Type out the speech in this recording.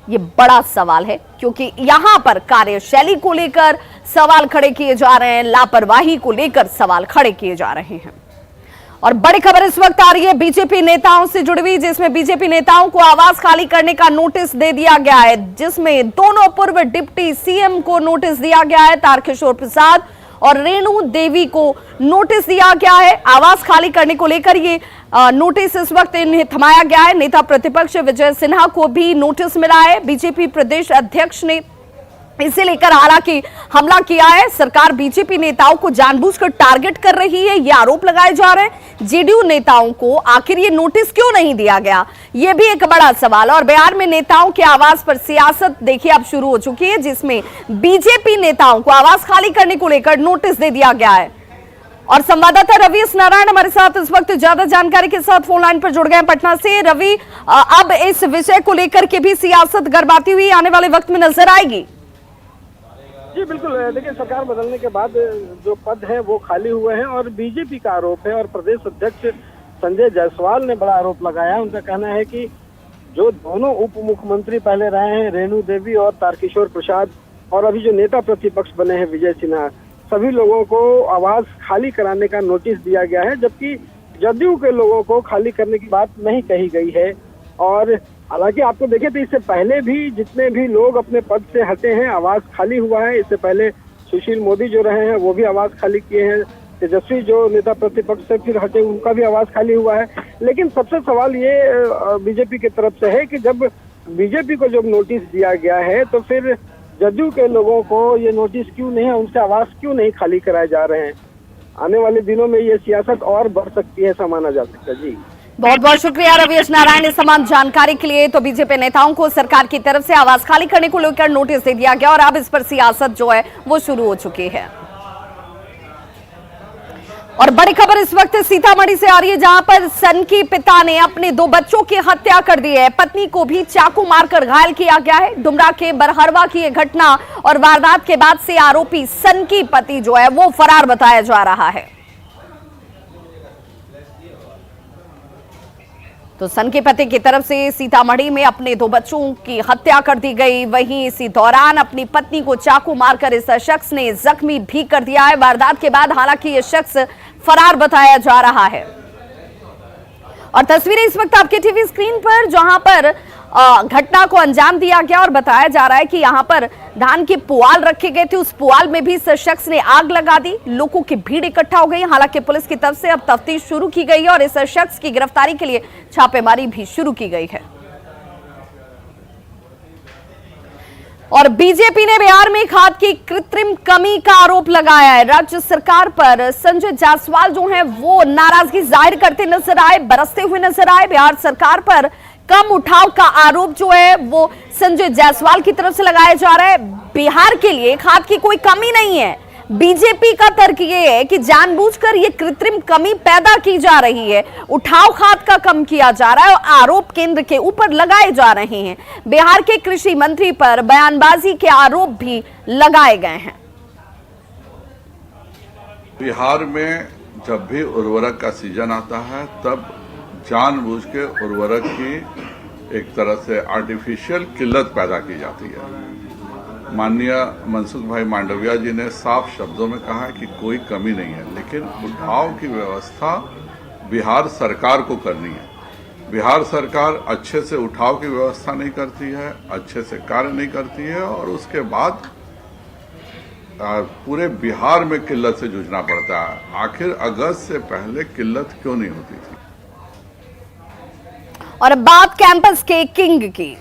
ये बड़ा सवाल है, क्योंकि यहां पर कार्यशैली को लेकर सवाल खड़े किए जा रहे हैं, लापरवाही को लेकर सवाल खड़े किए जा रहे हैं। और बड़ी खबर इस वक्त आ रही है बीजेपी नेताओं से जुड़ी हुई, जिसमें बीजेपी नेताओं को आवास खाली करने का नोटिस दे दिया गया है, जिसमें दोनों पूर्व डिप्टी सीएम को नोटिस दिया गया है। तारकिशोर प्रसाद और रेणु देवी को नोटिस दिया गया है आवास खाली करने को लेकर। ये नोटिस इस वक्त इन्हें थमाया गया है। नेता प्रतिपक्ष विजय सिन्हा को भी नोटिस मिला है। बीजेपी प्रदेश अध्यक्ष ने इसे लेकर हालांकि हमला किया है। सरकार बीजेपी नेताओं को जानबूझकर टारगेट कर रही है, ये आरोप लगाए जा रहे हैं। जेडीयू नेताओं को आखिर ये नोटिस क्यों नहीं दिया गया, ये भी एक बड़ा सवाल है। और बिहार में नेताओं के आवास पर सियासत देखिए अब शुरू हो चुकी है, जिसमें बीजेपी नेताओं को आवास खाली करने को लेकर नोटिस दे दिया गया है। और संवाददाता रवि नारायण हमारे साथ इस वक्त ज्यादा जानकारी के साथ फोन लाइन पर जुड़ गए हैं पटना से। रवि, अब इस विषय को लेकर के भी सियासत गरमाती हुई आने वाले वक्त में नजर आएगी? जी बिल्कुल, देखिए सरकार बदलने के बाद जो पद है वो खाली हुए हैं और बीजेपी का आरोप है। और प्रदेश अध्यक्ष संजय जायसवाल ने बड़ा आरोप लगाया है। उनका कहना है कि जो दोनों उप मुख्यमंत्री पहले रहे हैं, रेणु देवी और तारकिशोर प्रसाद, और अभी जो नेता प्रतिपक्ष बने हैं विजय सिन्हा, सभी लोगों को आवास खाली कराने का नोटिस दिया गया है, जबकि जदयू के लोगों को खाली करने की बात नहीं कही गई है। और हालांकि आपको देखें तो इससे पहले भी जितने भी लोग अपने पद से हटे हैं आवास खाली हुआ है। इससे पहले सुशील मोदी जो रहे हैं वो भी आवास खाली किए हैं। तेजस्वी जो नेता प्रतिपक्ष से फिर हटे उनका भी आवास खाली हुआ है। लेकिन सबसे सवाल ये बीजेपी की तरफ से है कि जब बीजेपी को जब नोटिस दिया गया है तो फिर जदयू के लोगों को ये नोटिस क्यों नहीं है, उनसे आवास क्यों नहीं खाली कराए जा रहे हैं। आने वाले दिनों में ये सियासत और बढ़ सकती है, ऐसा माना जा सकता है। जी बहुत बहुत शुक्रिया रवि नारायण इस तमाम जानकारी के लिए। तो बीजेपी नेताओं को सरकार की तरफ से आवास खाली करने को लेकर नोटिस दे दिया गया और अब इस पर सियासत जो है वो शुरू हो चुकी है। और बड़ी खबर इस वक्त सीतामढ़ी से आ रही है, जहां पर सनकी पिता ने अपने 2 बच्चों की हत्या कर दी है। पत्नी को भी चाकू मारकर घायल किया गया है। डुमरा के बरहरवा की यह घटना और वारदात के बाद से आरोपी सनकी पति जो है वो फरार बताया जा रहा है। तो सनकी पति की तरफ से सीतामढ़ी में अपने 2 बच्चों की हत्या कर दी गई। वहीं इसी दौरान अपनी पत्नी को चाकू मारकर इस शख्स ने जख्मी भी कर दिया है। वारदात के बाद हालांकि यह शख्स फरार बताया जा रहा है। और तस्वीरें इस वक्त आपके टीवी स्क्रीन पर, जहां पर घटना को अंजाम दिया गया और बताया जा रहा है कि यहां पर धान के पुआल रखे गए थे, उस पुआल में भी इस शख्स ने आग लगा दी। लोगों की भीड़ इकट्ठा हो गई। हालांकि पुलिस की तरफ से अब तफ्तीश शुरू की गई है और इस शख्स की गिरफ्तारी के लिए छापेमारी भी शुरू की गई है। और बीजेपी ने बिहार में खाद की कृत्रिम कमी का आरोप लगाया है। राज्य सरकार पर संजय जायसवाल जो हैं वो नाराजगी जाहिर करते नजर आए, बरसते हुए नजर आए। बिहार सरकार पर कम उठाव का आरोप जो है वो संजय जायसवाल की तरफ से लगाया जा रहा है। बिहार के लिए खाद की कोई कमी नहीं है। बीजेपी का तर्क ये है कि जानबूझकर ये कृत्रिम कमी पैदा की जा रही है, उठाव खाद का कम किया जा रहा है और आरोप केंद्र के ऊपर लगाए जा रहे हैं। बिहार के कृषि मंत्री पर बयानबाजी के आरोप भी लगाए गए हैं। बिहार में जब भी उर्वरक का सीजन आता है तब जानबूझ के उर्वरक की एक तरह से आर्टिफिशियल किल्लत पैदा की जाती है। माननीय मनसुख भाई मांडविया जी ने साफ शब्दों में कहा है कि कोई कमी नहीं है, लेकिन उठाव की व्यवस्था बिहार सरकार को करनी है। बिहार सरकार अच्छे से उठाव की व्यवस्था नहीं करती है, अच्छे से कार्य नहीं करती है और उसके बाद पूरे बिहार में किल्लत से जूझना पड़ता है। आखिर अगस्त से पहले किल्लत क्यों नहीं होती थी? और बात कैंपस के किंग की।